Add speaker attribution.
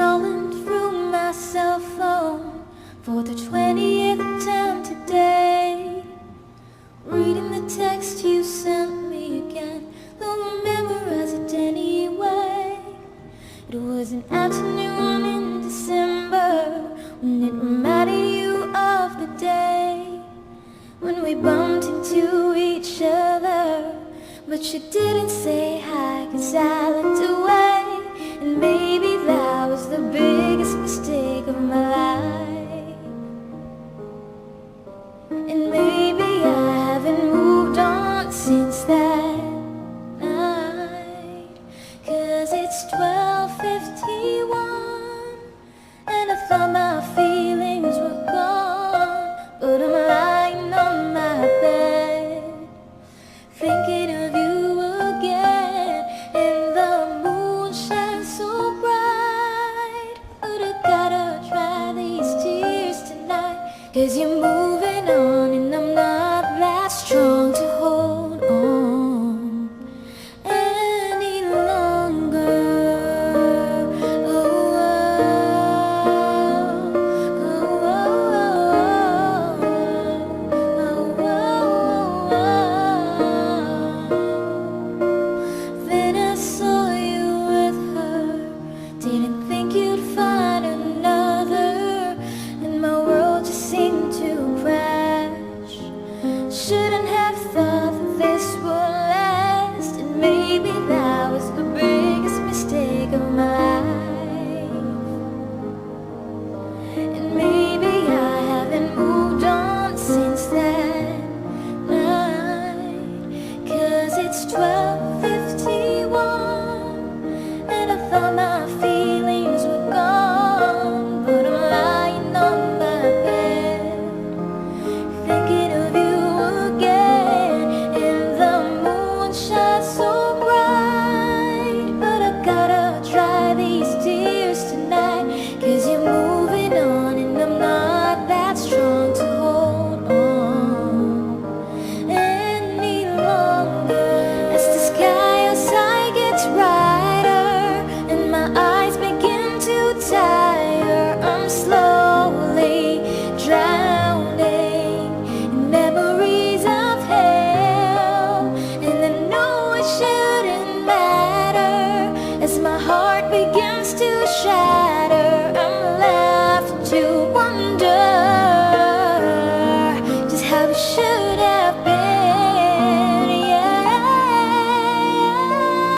Speaker 1: scrolling through my cell phone for the 20th time today, reading the text you sent me again. Don't memorize it anyway. It was an afternoon in December when it reminded you of the day when we bumped into each other, but you didn't say hi 'cause I looked away. And maybe that was the biggest mistake of my life. And maybe I haven't moved on since that night, 'cause it's 12:51 and I thought my feelings were gone, but I'm lying on my bed thinking of you again, and the moon shines so bright. But I gotta dry these tears tonight, 'cause you're moving on and I'm not that strong to hold on any longer. Oh, oh, oh, oh, Then I saw you with her, didn't think you'd find another, and my world just seemed to crash. Shouldn't have thought that this would last, and maybe that was the biggest mistake of my life. And maybe I haven't moved on since that night, 'cause it's 12:51 and I thought my feelings were gone, but I'm lying on my bed thinking of you again, and the moon shines so bright. But I gotta dry these tears tonight, 'cause you're moving on and I'm not that strong to hold on any longer. As the sky outside gets brighter and my eyes begin to tire, I'm slowly drowning in memories of hell, and I know it shouldn't matter. As my heart begins to shatter, I'm left to wonder just how it should